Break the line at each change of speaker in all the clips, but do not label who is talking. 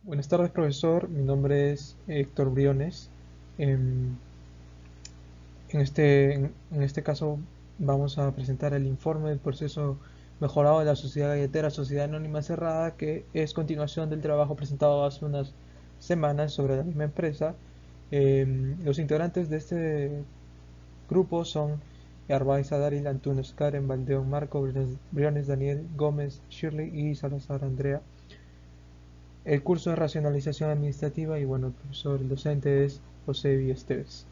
Buenas tardes, profesor. Mi nombre es Héctor Briones. Em, en este caso vamos a presentar el informe del proceso mejorado de la Sociedad Galletera, Sociedad Anónima Cerrada, que es continuación del trabajo presentado hace unas semanas sobre la misma empresa. Los integrantes de este grupo son Arbaiza Daril, Antunes Karen, Valdeón Marco, Briones Daniel, Gómez Shirley y Salazar Andrea. El curso de racionalización administrativa y bueno, el profesor, el docente es José V. Esteves.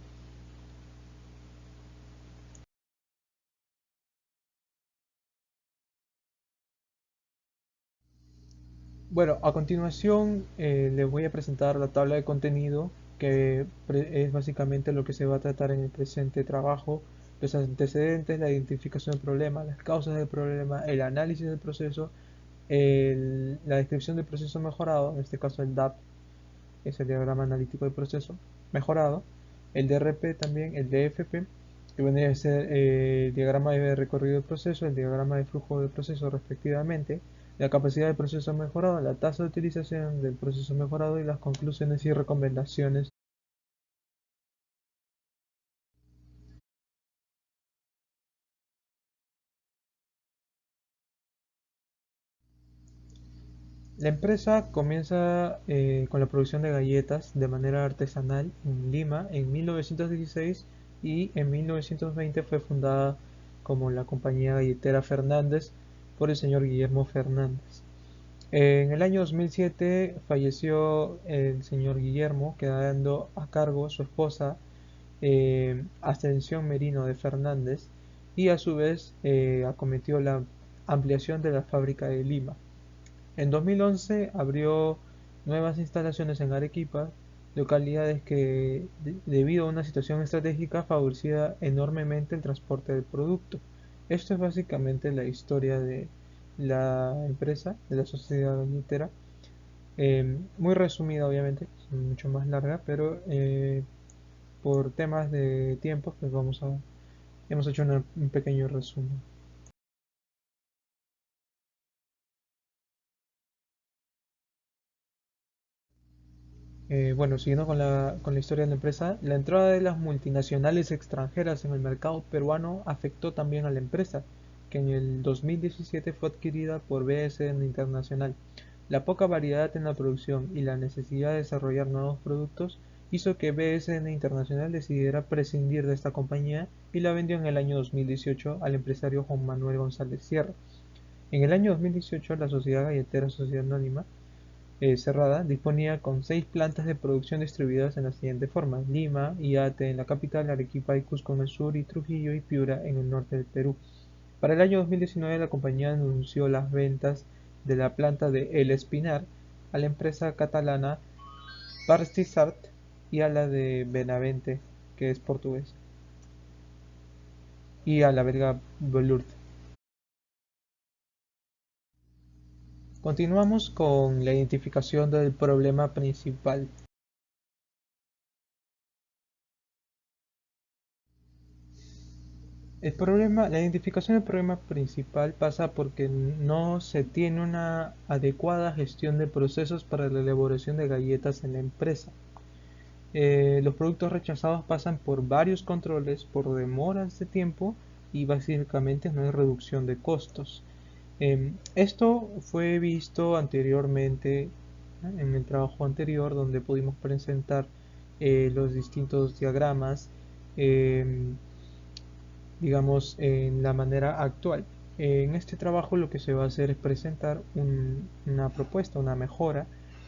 Bueno, a continuación les voy a presentar la tabla de contenido que es básicamente lo que se va a tratar en el presente trabajo, los antecedentes, la identificación del problema, las causas del problema, el análisis del proceso, la descripción del proceso mejorado, en este caso el DAP, es el diagrama analítico del proceso mejorado, el DRP también, el DFP, que vendría a ser el diagrama de recorrido del proceso, el diagrama de flujo del proceso respectivamente, la capacidad del proceso mejorado, la tasa de utilización del proceso mejorado y las conclusiones y recomendaciones. La empresa comienza con la producción de galletas de manera artesanal en Lima en 1916 y en 1920 fue fundada como la compañía galletera Fernández por el señor Guillermo Fernández. En el año 2007 falleció el señor Guillermo, quedando a cargo su esposa Ascensión Merino de Fernández y a su vez acometió la ampliación de la fábrica de Lima. En 2011 abrió nuevas instalaciones en Arequipa, localidades que, debido a una situación estratégica, favorecía enormemente el transporte del producto. Esto es básicamente la historia de la empresa, de la sociedad galletera. Muy resumida, obviamente, es mucho más larga, pero por temas de tiempo, pues hemos hecho un pequeño resumen. Bueno, siguiendo con la historia de la empresa, la entrada de las multinacionales extranjeras en el mercado peruano afectó también a la empresa, que en el 2017 fue adquirida por BSN Internacional. La poca variedad en la producción y la necesidad de desarrollar nuevos productos hizo que BSN Internacional decidiera prescindir de esta compañía y la vendió en el año 2018 al empresario Juan Manuel González Sierra. En el año 2018, la Sociedad Galletera Sociedad Anónima Cerrada disponía con 6 plantas de producción distribuidas en la siguiente forma: Lima y Ate en la capital, Arequipa y Cusco en el sur y Trujillo y Piura en el norte del Perú. Para el año 2019 la compañía anunció las ventas de la planta de El Espinar a la empresa catalana Partisart y a la de Benavente, que es portugués, y a la belga Belurt. Continuamos con la identificación del problema principal. La identificación del problema principal pasa porque no se tiene una adecuada gestión de procesos para la elaboración de galletas en la empresa. Los productos rechazados pasan por varios controles, por demoras de tiempo y básicamente no hay reducción de costos. Esto fue visto anteriormente, en el trabajo anterior, donde pudimos presentar los distintos diagramas. em, digamos, en la manera actual. En este trabajo lo que se va a hacer es presentar una propuesta, una mejora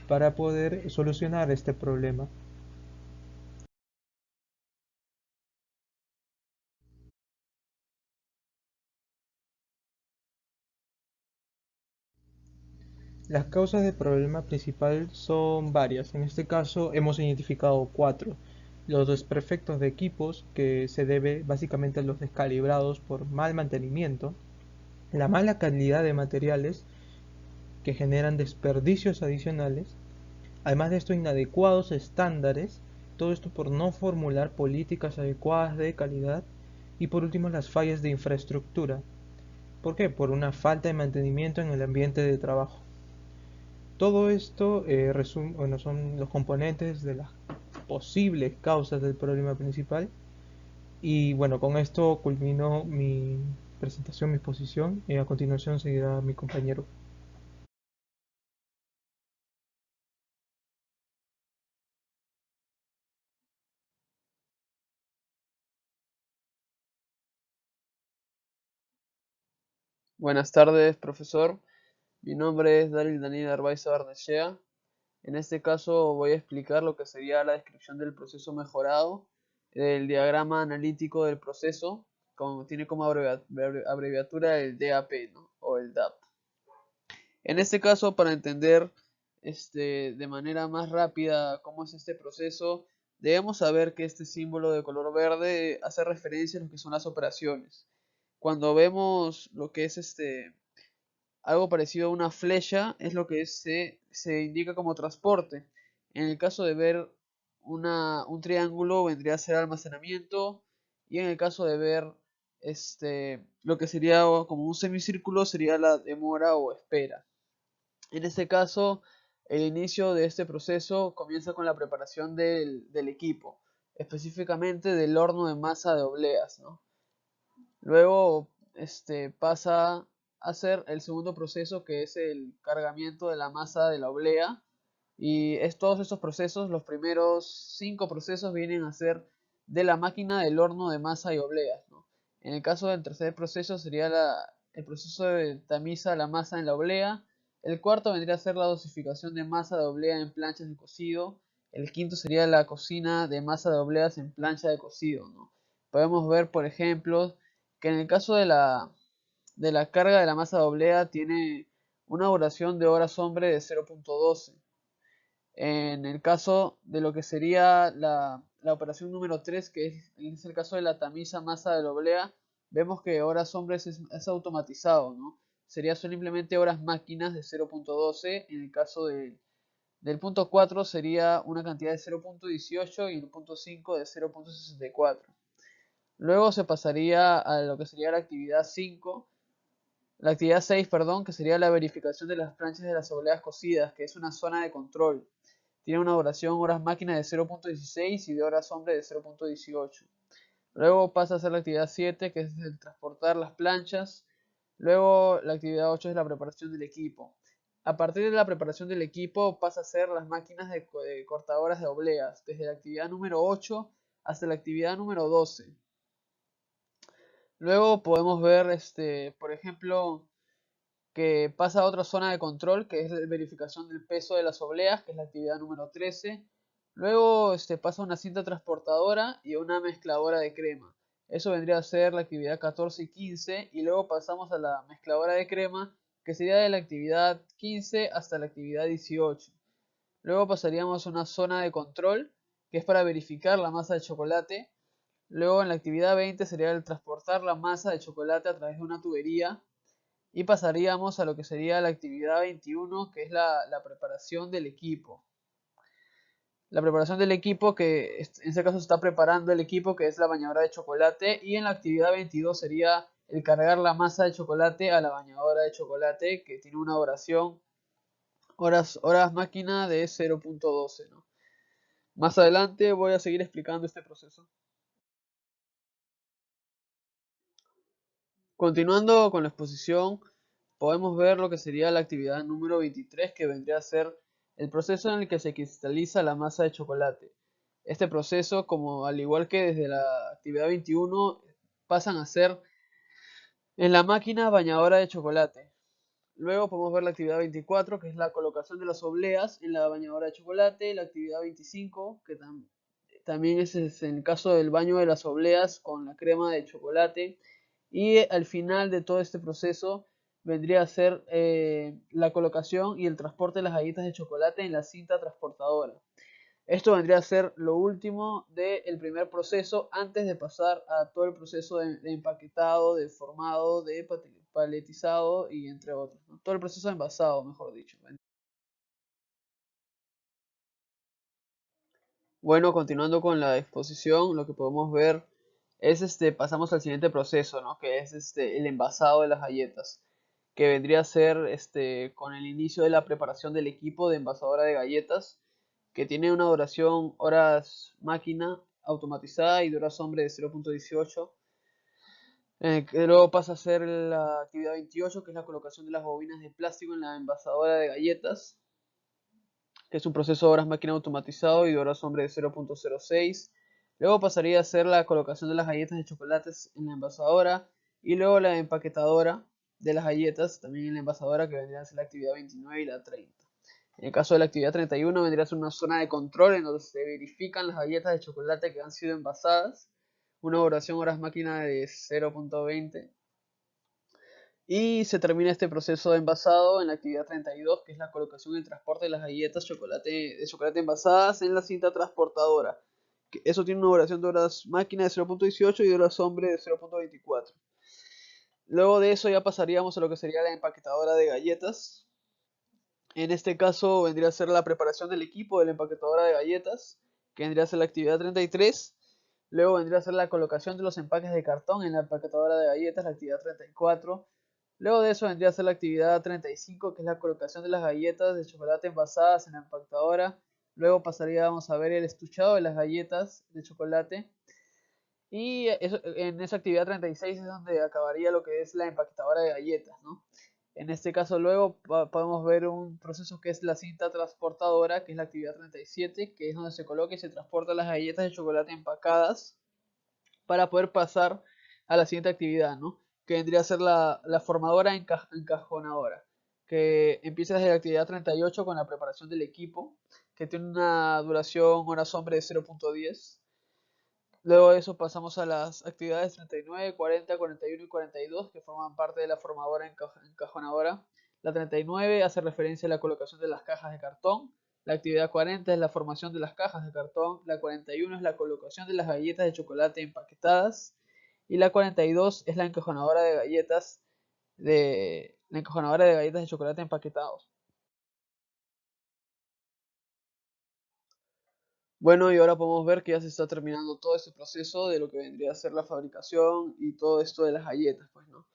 para poder solucionar este problema. Las causas del problema principal son varias. En este caso hemos identificado 4. Los desperfectos de equipos, que se debe básicamente a los descalibrados por mal mantenimiento, la mala calidad de materiales que generan desperdicios adicionales. Además de esto, inadecuados estándares, todo esto por no formular políticas adecuadas de calidad. Y por último, las fallas de infraestructura. ¿Por qué? Por una falta de mantenimiento en el ambiente de trabajo. Todo esto bueno, son los componentes de las posibles causas del problema principal. Y bueno, con esto culmino mi presentación, mi exposición, y a continuación seguirá mi compañero.
Buenas tardes, profesor. Mi nombre es Daryl Daniel Arbaiza Barnechea. En este caso voy a explicar lo que sería la descripción del proceso mejorado, el diagrama analítico del proceso, tiene como abreviatura el DAP, ¿no? O el DAP. En este caso, para entender de manera más rápida cómo es este proceso, debemos saber que este símbolo de color verde hace referencia a lo que son las operaciones. Cuando vemos lo que es algo parecido a una flecha es lo que se indica como transporte. En el caso de ver un triángulo vendría a ser almacenamiento y en el caso de ver lo que sería como un semicírculo sería la demora o espera. En este caso, el inicio de este proceso comienza con la preparación del equipo, específicamente del horno de masa de obleas, ¿no? Luego pasa a hacer el segundo proceso, que es el cargamiento de la masa de la oblea. Y todos estos procesos, los primeros 5 procesos vienen a ser de la máquina del horno de masa y obleas, ¿no? En el caso del tercer proceso sería el proceso de tamiza la masa en la oblea. El cuarto vendría a ser la dosificación de masa de oblea en planchas de cocido. El quinto sería la cocina de masa de obleas en plancha de cocido, ¿no? Podemos ver, por ejemplo, que en el caso de la carga de la masa de oblea tiene una duración de horas hombre de 0.12. En el caso de lo que sería la operación número 3, que es el caso de la tamiza masa de la oblea, vemos que horas hombres es automatizado, ¿no? Sería simplemente horas máquinas de 0.12. En el caso del punto 4 sería una cantidad de 0.18 y el punto 5 de 0.64. Luego se pasaría a lo que sería la actividad 6, perdón, que sería la verificación de las planchas de las obleas cocidas, que es una zona de control. Tiene una duración horas máquina de 0.16 y de horas hombre de 0.18. Luego pasa a ser la actividad 7, que es el transportar las planchas. Luego la actividad 8 es la preparación del equipo. A partir de la preparación del equipo pasa a ser las máquinas de cortadoras de obleas, desde la actividad número 8 hasta la actividad número 12. Luego podemos ver, por ejemplo, que pasa a otra zona de control, que es la verificación del peso de las obleas, que es la actividad número 13. Luego pasa a una cinta transportadora y a una mezcladora de crema. Eso vendría a ser la actividad 14 y 15. Y luego pasamos a la mezcladora de crema, que sería de la actividad 15 hasta la actividad 18. Luego pasaríamos a una zona de control, que es para verificar la masa de chocolate. Luego en la actividad 20 sería el transportar la masa de chocolate a través de una tubería. Y pasaríamos a lo que sería la actividad 21, que es la preparación del equipo. La preparación del equipo, que en este caso se está preparando el equipo, que es la bañadora de chocolate. Y en la actividad 22 sería el cargar la masa de chocolate a la bañadora de chocolate, que tiene una duración horas máquina de 0.12, ¿no? Más adelante voy a seguir explicando este proceso. Continuando con la exposición, podemos ver lo que sería la actividad número 23, que vendría a ser el proceso en el que se cristaliza la masa de chocolate. Este proceso, como al igual que desde la actividad 21, pasan a ser en la máquina bañadora de chocolate. Luego podemos ver la actividad 24, que es la colocación de las obleas en la bañadora de chocolate. La actividad 25, que también es en el caso del baño de las obleas con la crema de chocolate. Y al final de todo este proceso vendría a ser la colocación y el transporte de las galletas de chocolate en la cinta transportadora. Esto vendría a ser lo último del primer proceso antes de pasar a todo el proceso de empaquetado, de formado, de paletizado y entre otros, ¿no? Todo el proceso de envasado, mejor dicho. Bueno, continuando con la exposición, lo que podemos ver es pasamos al siguiente proceso, ¿no? Que es el envasado de las galletas. que vendría a ser con el inicio de la preparación del equipo de envasadora de galletas, que tiene una duración horas máquina automatizada y horas hombre de 0.18. Que luego pasa a ser la actividad 28, que es la colocación de las bobinas de plástico en la envasadora de galletas, que es un proceso de horas máquina automatizado y de horas hombre de 0.06. Luego pasaría a ser la colocación de las galletas de chocolates en la envasadora y luego la empaquetadora de las galletas también en la envasadora, que vendría a ser la actividad 29 y la 30. En el caso de la actividad 31 vendría a ser una zona de control en donde se verifican las galletas de chocolate que han sido envasadas, una duración horas máquina de 0.20. Y se termina este proceso de envasado en la actividad 32, que es la colocación y transporte de las galletas de chocolate envasadas en la cinta transportadora. Eso tiene una duración de horas máquina de 0.18 y de horas hombre de 0.24. Luego de eso ya pasaríamos a lo que sería la empaquetadora de galletas. En este caso vendría a ser la preparación del equipo de la empaquetadora de galletas, que vendría a ser la actividad 33. Luego vendría a ser la colocación de los empaques de cartón en la empaquetadora de galletas, la actividad 34. Luego de eso vendría a ser la actividad 35, que es la colocación de las galletas de chocolate envasadas en la empaquetadora. Luego pasaríamos a ver el estuchado de las galletas de chocolate. Y en esa actividad 36 es donde acabaría lo que es la empaquetadora de galletas, ¿no? En este caso luego podemos ver un proceso que es la cinta transportadora, que es la actividad 37, que es donde se coloca y se transporta las galletas de chocolate empacadas para poder pasar a la siguiente actividad, ¿no? Que vendría a ser la formadora encajonadora, que empieza desde la actividad 38 con la preparación del equipo, que tiene una duración hora sombra de 0.10. Luego de eso pasamos a las actividades 39, 40, 41 y 42, que forman parte de la formadora encajonadora. La 39 hace referencia a la colocación de las cajas de cartón. La actividad 40 es la formación de las cajas de cartón. La 41 es la colocación de las galletas de chocolate empaquetadas. Y la 42 es la encajonadora de galletas de chocolate empaquetados. Bueno, y ahora podemos ver que ya se está terminando todo este proceso de lo que vendría a ser la fabricación y todo esto de las galletas, pues, ¿no?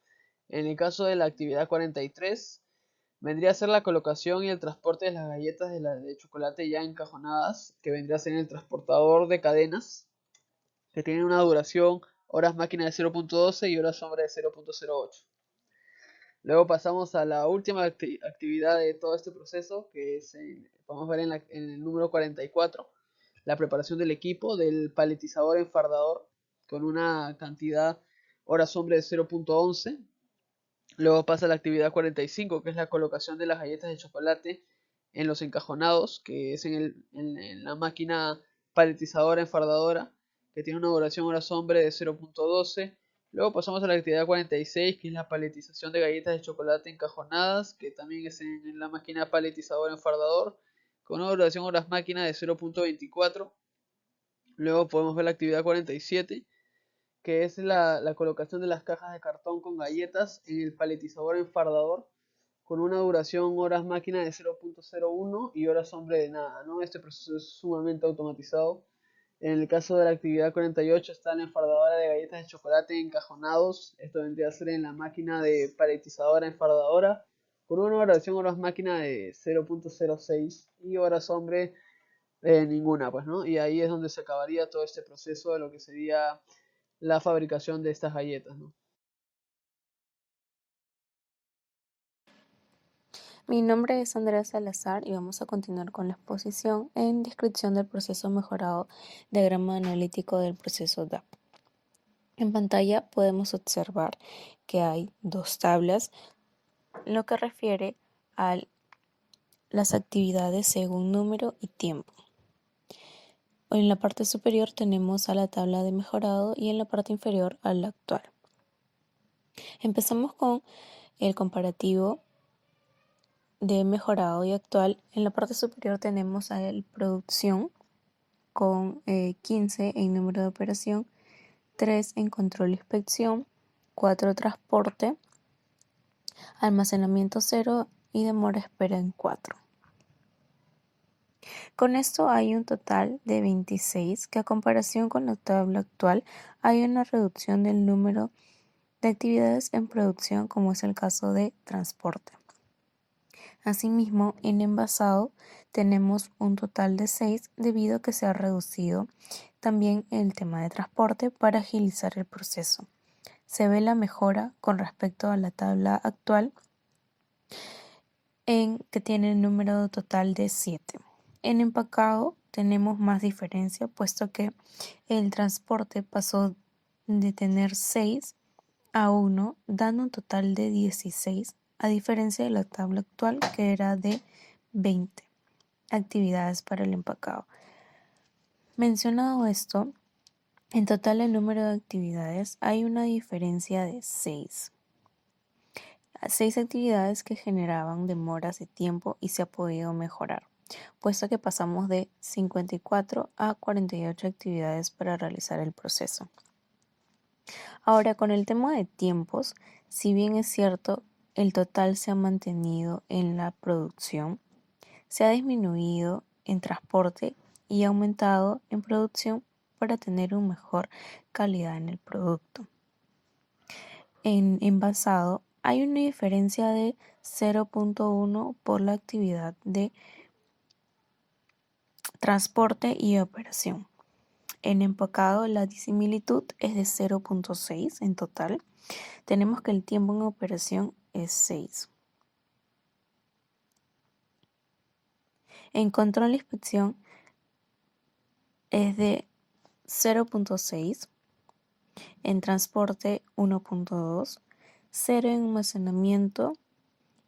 En el caso de la actividad 43, vendría a ser la colocación y el transporte de las galletas de chocolate ya encajonadas, que vendría a ser en el transportador de cadenas, que tiene una duración horas máquina de 0.12 y horas sombra de 0.08. Luego pasamos a la última actividad de todo este proceso, que es, podemos ver en el número 44, la preparación del equipo del paletizador enfardador con una cantidad horas sombra de 0.11. Luego pasa la actividad 45, que es la colocación de las galletas de chocolate en los encajonados, que es en la máquina paletizadora enfardadora, que tiene una duración hora sombra de 0.12. Luego pasamos a la actividad 46, que es la paletización de galletas de chocolate encajonadas, que también es en la máquina paletizadora enfardador, con una duración horas máquina de 0.24. Luego podemos ver la actividad 47, que es la colocación de las cajas de cartón con galletas en el paletizador enfardador, con una duración horas máquina de 0.01 y horas hombre de nada, ¿no? Este proceso es sumamente automatizado. En el caso de la actividad 48 está la enfardadora de galletas de chocolate encajonados. Esto vendría a ser en la máquina de paletizadora enfardadora, con una duración horas máquina de 0.06 y horas hombre ninguna, pues, ¿no? Y ahí es donde se acabaría todo este proceso de lo que sería la fabricación de estas galletas, ¿no?
Mi nombre es Andrea Salazar y vamos a continuar con la exposición en descripción del proceso mejorado diagrama analítico del proceso DAP. En pantalla podemos observar que hay dos tablas, lo que refiere a las actividades según número y tiempo. En la parte superior tenemos a la tabla de mejorado y en la parte inferior a la actual. Empezamos con el comparativo de mejorado y actual. En la parte superior tenemos a la producción con 15 en número de operación, 3 en control e inspección, 4 transporte, almacenamiento 0 y demora espera en 4. Con esto hay un total de 26, que a comparación con la tabla actual hay una reducción del número de actividades en producción, como es el caso de transporte. Asimismo, en envasado tenemos un total de 6 debido a que se ha reducido también el tema de transporte para agilizar el proceso. Se ve la mejora con respecto a la tabla actual en que tiene el número total de 7. En empacado tenemos más diferencia, puesto que el transporte pasó de tener 6 a 1, dando un total de 16, a diferencia de la tabla actual que era de 20 actividades para el empacado. Mencionado esto, en total el número de actividades hay una diferencia de 6. 6 actividades que generaban demoras de tiempo y se ha podido mejorar, puesto que pasamos de 54 a 48 actividades para realizar el proceso. Ahora, con el tema de tiempos, si bien es cierto, el total se ha mantenido en la producción, se ha disminuido en transporte y ha aumentado en producción para tener una mejor calidad en el producto. En envasado hay una diferencia de 0.1 por la actividad de transporte y operación. En empacado la disimilitud es de 0.6 en total. Tenemos que el tiempo en operación es 6. En control e inspección es de 0.6. En transporte 1.2, 0 en almacenamiento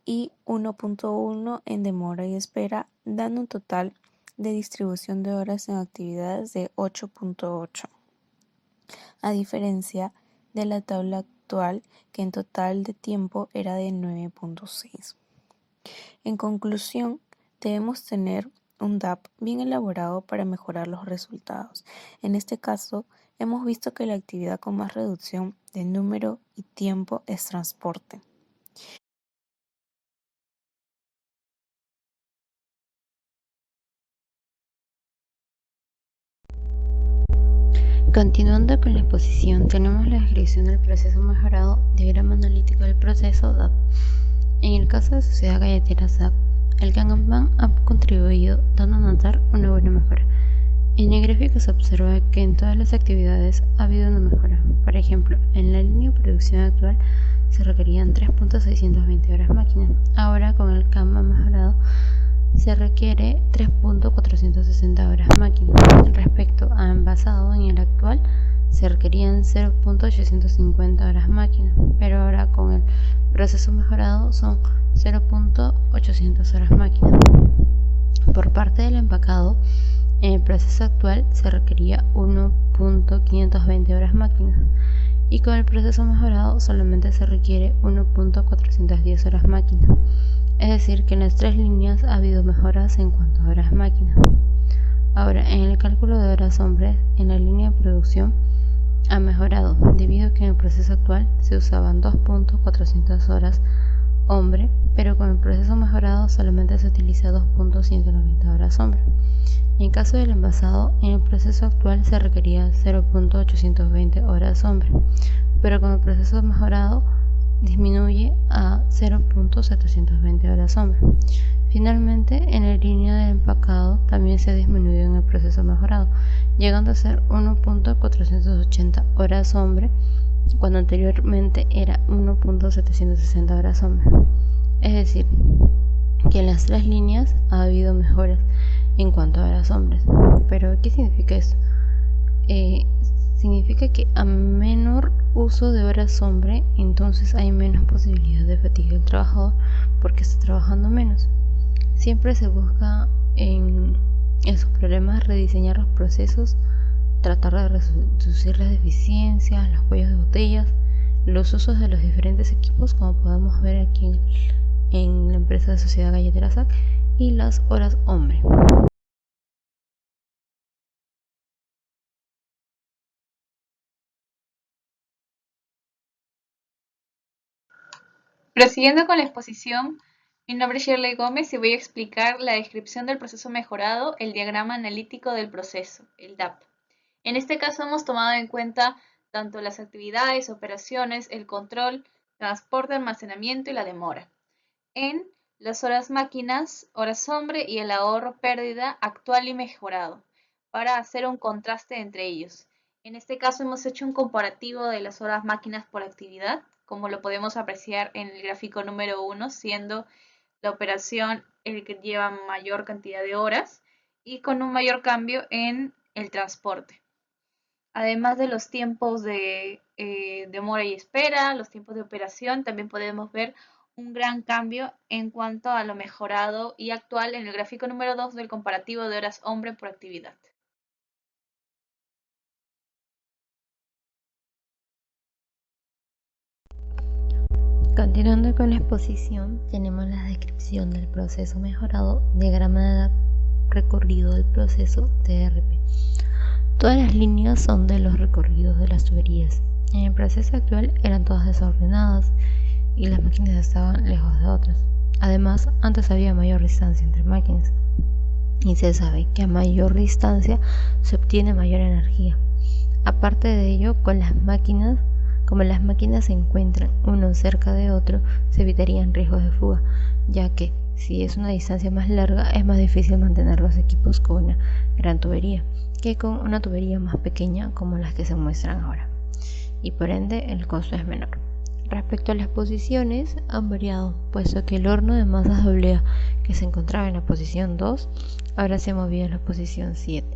y 1.1 en demora y espera, dando un total de distribución de horas en actividades de 8.8, a diferencia de la tabla actual que en total de tiempo era de 9.6. En conclusión, debemos tener un DAP bien elaborado para mejorar los resultados. En este caso, hemos visto que la actividad con más reducción de número y tiempo es transporte.
Continuando con la exposición, tenemos la descripción del proceso mejorado, diagrama analítico del proceso DAP. En el caso de Sociedad Galletera SAC, el Kanban ha contribuido dando a notar una buena mejora. En el gráfico se observa que en todas las actividades ha habido una mejora. Por ejemplo, en la línea de producción actual se requerían 3.620 horas máquina. Ahora con el Kanban mejorado se requiere 3.460 horas máquina. Respecto a envasado, en el actual se requerían 0.850 horas máquina, pero ahora con el proceso mejorado son 0.800 horas máquina. Por parte del empacado, en el proceso actual se requería 1.520 horas máquina y con el proceso mejorado solamente se requiere 1.410 horas máquina. Es decir, que en las tres líneas ha habido mejoras en cuanto a horas máquina. Ahora, en el cálculo de horas hombre, en la línea de producción ha mejorado, debido a que en el proceso actual se usaban 2.400 horas hombre, pero con el proceso mejorado solamente se utiliza 2.190 horas hombre. En caso del envasado, en el proceso actual se requería 0.820 horas hombre, pero con el proceso mejorado disminuye a 0.720 horas hombre. Finalmente, en la línea del empacado también se ha disminuido en el proceso mejorado, llegando a ser 1.480 horas hombre, cuando anteriormente era 1.760 horas hombre. Es decir, que en las tres líneas ha habido mejoras en cuanto a horas hombres. Pero, ¿qué significa eso? Significa que a menor uso de horas hombre, entonces hay menos posibilidad de fatiga del trabajador porque está trabajando menos. Siempre se busca en esos problemas rediseñar los procesos, tratar de reducir las deficiencias, los cuellos de botellas, los usos de los diferentes equipos, como podemos ver aquí en la empresa de Sociedad Galletera SAC, y las horas hombre.
Prosiguiendo con la exposición, mi nombre es Shirley Gómez y voy a explicar la descripción del proceso mejorado, el diagrama analítico del proceso, el DAP. En este caso hemos tomado en cuenta tanto las actividades, operaciones, el control, transporte, almacenamiento y la demora. En las horas máquinas, horas hombre y el ahorro pérdida actual y mejorado, para hacer un contraste entre ellos. En este caso hemos hecho un comparativo de las horas máquinas por actividad, como lo podemos apreciar en el gráfico número 1, siendo la operación el que lleva mayor cantidad de horas y con un mayor cambio en el transporte. Además de los tiempos de demora y espera, los tiempos de operación, también podemos ver un gran cambio en cuanto a lo mejorado y actual en el gráfico número 2 del comparativo de horas hombre por actividad.
Continuando con la exposición, tenemos la descripción del proceso mejorado, diagrama de edad, recorrido del proceso DRP. Todas las líneas son de los recorridos de las tuberías. En el proceso actual eran todas desordenadas y las máquinas estaban lejos de otras. Además, antes había mayor distancia entre máquinas y se sabe que a mayor distancia se obtiene mayor energía. Aparte de ello, como las máquinas se encuentran uno cerca de otro, se evitarían riesgos de fuga, ya que si es una distancia más larga es más difícil mantener los equipos con una gran tubería que con una tubería más pequeña como las que se muestran ahora, y por ende el costo es menor. Respecto a las posiciones, han variado, puesto que el horno de masas de oblea que se encontraba en la posición 2 ahora se movió a la posición 7.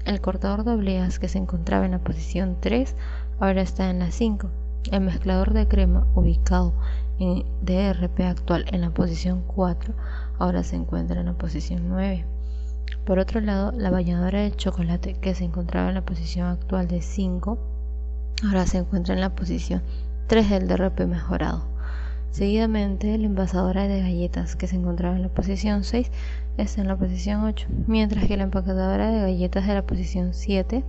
El cortador de obleas que se encontraba en la posición 3 ahora está en la 5. El mezclador de crema ubicado en DRP actual en la posición 4 ahora se encuentra en la posición 9. Por otro lado, la bañadora de chocolate que se encontraba en la posición actual de 5 ahora se encuentra en la posición 3 del DRP mejorado. Seguidamente, la envasadora de galletas que se encontraba en la posición 6 está en la posición 8, mientras que la empacadora de galletas de la posición 7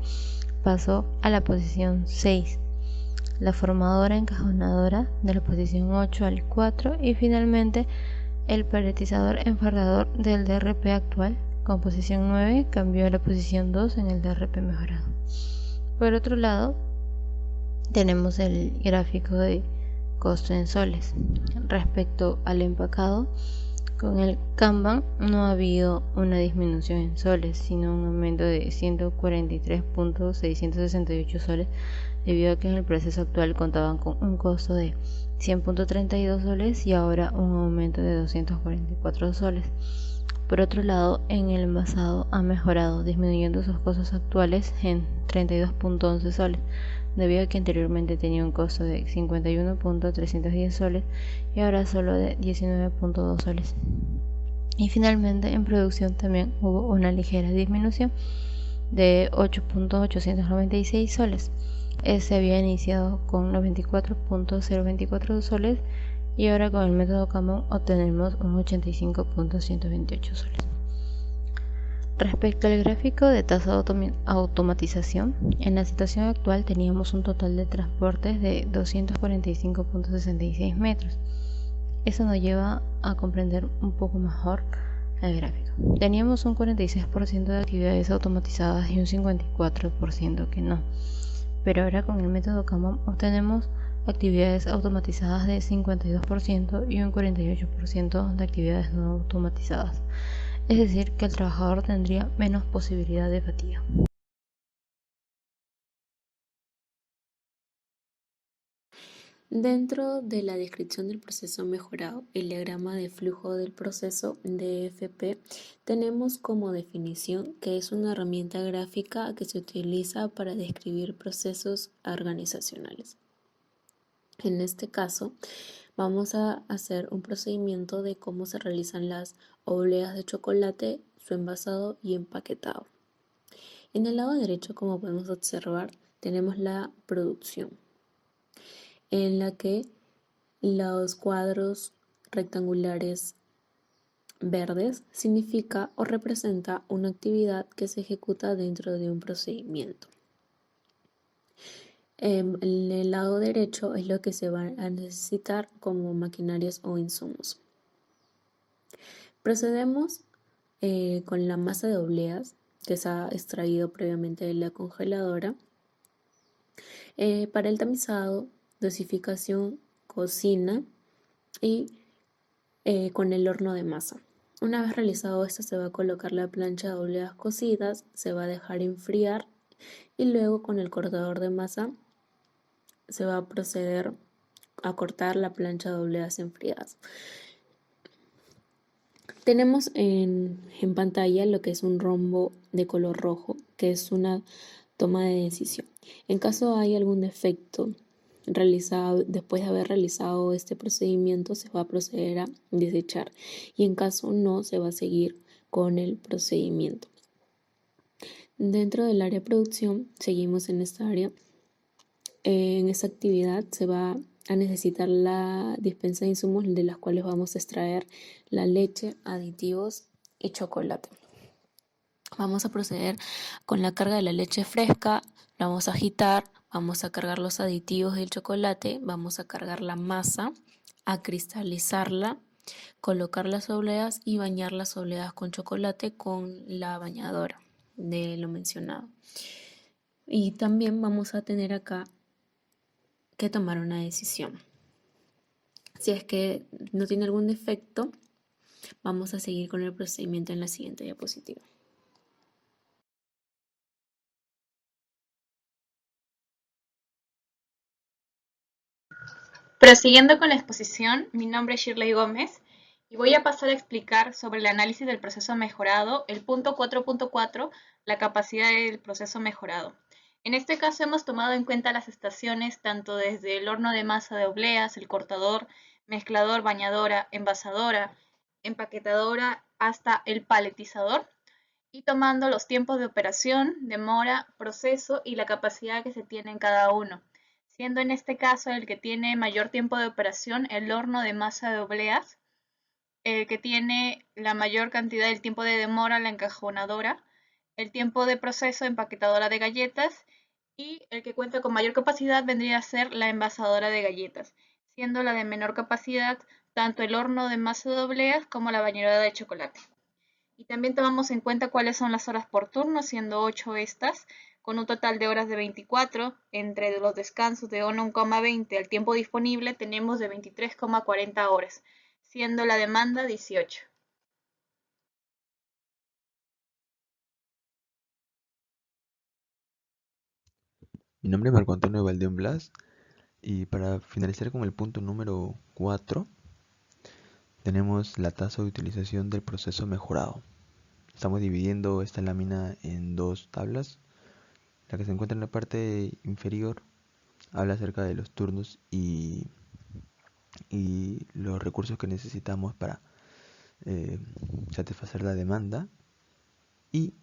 pasó a la posición 6, la formadora encajonadora de la posición 8 al 4 y finalmente el paletizador enfardador del DRP actual con posición 9 cambió a la posición 2 en el DRP mejorado. Por otro lado, tenemos el gráfico de costo en soles. Respecto al empacado, con el Kanban no ha habido una disminución en soles, sino un aumento de 143.668 soles, debido a que en el proceso actual contaban con un costo de 100.32 soles y ahora un aumento de 244 soles. Por otro lado, en el envasado ha mejorado, disminuyendo sus costos actuales en 32.11 soles, debido a que anteriormente tenía un costo de 51.310 soles y ahora solo de 19.2 soles. Y finalmente, en producción también hubo una ligera disminución de 8.896 soles. Se había iniciado con 94.024 soles y ahora con el método Kanban obtenemos un 85.128 soles. Respecto al gráfico de tasa de automatización, en la situación actual teníamos un total de transportes de 245.66 metros. Eso nos lleva a comprender un poco mejor el gráfico. Teníamos un 46% de actividades automatizadas y un 54% que no. Pero ahora con el método Kanban obtenemos actividades automatizadas de 52% y un 48% de actividades no automatizadas. Es decir, que el trabajador tendría menos posibilidad de fatiga.
Dentro de la descripción del proceso mejorado, el diagrama de flujo del proceso DFP, tenemos como definición que es una herramienta gráfica que se utiliza para describir procesos organizacionales. En este caso, vamos a hacer un procedimiento de cómo se realizan las obleas de chocolate, su envasado y empaquetado. En el lado derecho, como podemos observar, tenemos la producción, en la que los cuadros rectangulares verdes significa o representa una actividad que se ejecuta dentro de un procedimiento. En el lado derecho es lo que se va a necesitar como maquinarias o insumos. Procedemos con la masa de obleas que se ha extraído previamente de la congeladora Para el tamizado, dosificación, cocina y con el horno de masa. Una vez realizado esto, se va a colocar la plancha de obleas cocidas, se va a dejar enfriar y luego con el cortador de masa se va a proceder a cortar la plancha de obleas enfriadas. Tenemos en pantalla lo que es un rombo de color rojo, que es una toma de decisión. En caso hay algún defecto realizado, después de haber realizado este procedimiento, se va a proceder a desechar y en caso no, se va a seguir con el procedimiento. Dentro del área de producción, seguimos en esta área. En esta actividad se va a necesitar la dispensa de insumos de las cuales vamos a extraer la leche, aditivos y chocolate. Vamos a proceder con la carga de la leche fresca, la vamos a agitar, vamos a cargar los aditivos del chocolate, vamos a cargar la masa, a cristalizarla, colocar las obleas y bañar las obleas con chocolate con la bañadora de lo mencionado. Y también vamos a tener acá que tomar una decisión. Si es que no tiene algún defecto, vamos a seguir con el procedimiento en la siguiente diapositiva.
Prosiguiendo con la exposición, mi nombre es Shirley Gómez y voy a pasar a explicar sobre el análisis del proceso mejorado, el punto 4.4, la capacidad del proceso mejorado. En este caso hemos tomado en cuenta las estaciones tanto desde el horno de masa de obleas, el cortador, mezclador, bañadora, envasadora, empaquetadora hasta el paletizador y tomando los tiempos de operación, demora, proceso y la capacidad que se tiene en cada uno, siendo en este caso el que tiene mayor tiempo de operación el horno de masa de obleas, el que tiene la mayor cantidad del tiempo de demora la encajonadora, el tiempo de proceso empaquetadora de galletas y el que cuenta con mayor capacidad vendría a ser la envasadora de galletas, siendo la de menor capacidad tanto el horno de masa de obleas como la bañera de chocolate. Y también tomamos en cuenta cuáles son las horas por turno, siendo 8 estas, con un total de horas de 24. Entre los descansos de 1,20 al tiempo disponible tenemos de 23,40 horas, siendo la demanda 18.
Mi nombre es Marco Antonio Valdeón Blas y para finalizar con el punto número 4 tenemos la tasa de utilización del proceso mejorado. Estamos dividiendo esta lámina en dos tablas. La que se encuentra en la parte inferior habla acerca de los turnos y los recursos que necesitamos para satisfacer la demanda. Y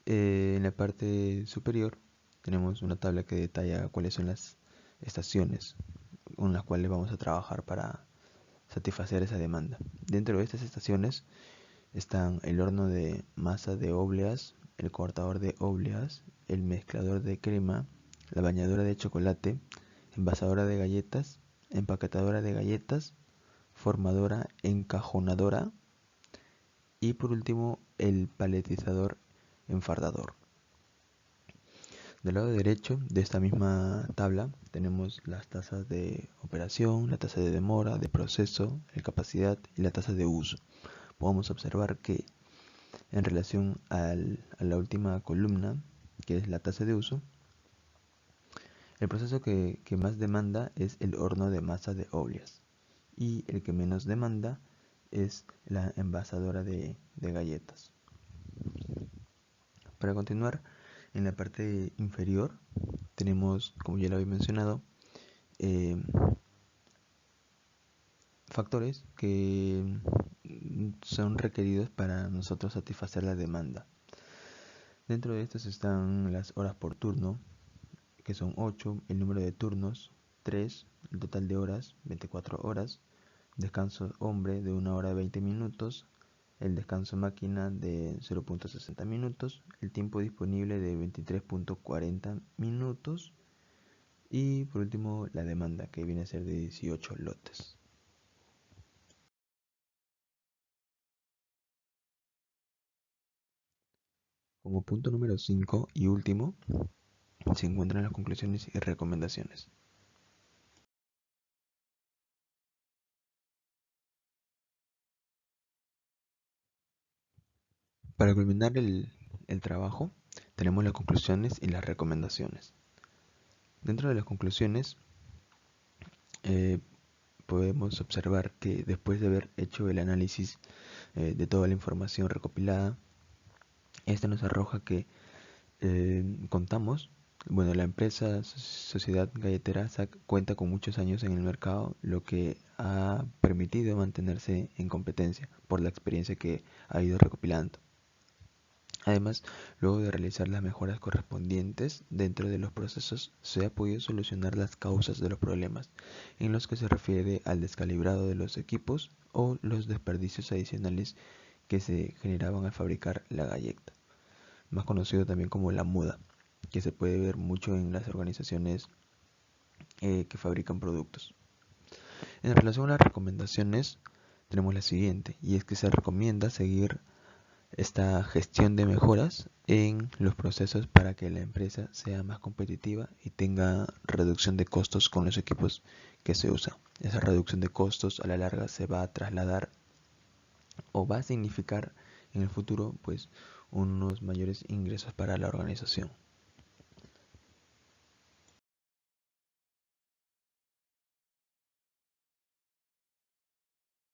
en la parte superior tenemos una tabla que detalla cuáles son las estaciones con las cuales vamos a trabajar para satisfacer esa demanda. Dentro de estas estaciones están el horno de masa de obleas, el cortador de obleas, el mezclador de crema, la bañadora de chocolate, envasadora de galletas, empaquetadora de galletas, formadora, encajonadora y por último el paletizador enfardador. Del lado derecho de esta misma tabla tenemos las tasas de operación, la tasa de demora, de proceso, la capacidad y la tasa de uso. Podemos observar que en relación a la última columna, que es la tasa de uso, el proceso que más demanda es el horno de masa de obleas y el que menos demanda es la envasadora de galletas. Para continuar, en la parte inferior tenemos, como ya lo había mencionado, factores que son requeridos para nosotros satisfacer la demanda. Dentro de estos están las horas por turno, que son 8, el número de turnos, 3, el total de horas, 24 horas, descanso hombre de 1 hora 20 minutos, el descanso máquina de 0.60 minutos, el tiempo disponible de 23.40 minutos y por último la demanda, que viene a ser de 18 lotes. Como punto número 5 y último, se encuentran las conclusiones y recomendaciones. Para culminar el trabajo, tenemos las conclusiones y las recomendaciones. Dentro de las conclusiones, podemos observar que después de haber hecho el análisis de toda la información recopilada, esta nos arroja que la empresa Sociedad Galletera SAC cuenta con muchos años en el mercado, lo que ha permitido mantenerse en competencia por la experiencia que ha ido recopilando. Además, luego de realizar las mejoras correspondientes dentro de los procesos, se ha podido solucionar las causas de los problemas, en los que se refiere al descalibrado de los equipos o los desperdicios adicionales que se generaban al fabricar la galleta, más conocido también como la muda, que se puede ver mucho en las organizaciones que fabrican productos. En relación a las recomendaciones, tenemos la siguiente, y es que se recomienda seguir esta gestión de mejoras en los procesos para que la empresa sea más competitiva y tenga reducción de costos con los equipos que se usan. Esa reducción de costos a la larga se va a trasladar o va a significar en el futuro pues unos mayores ingresos para la organización.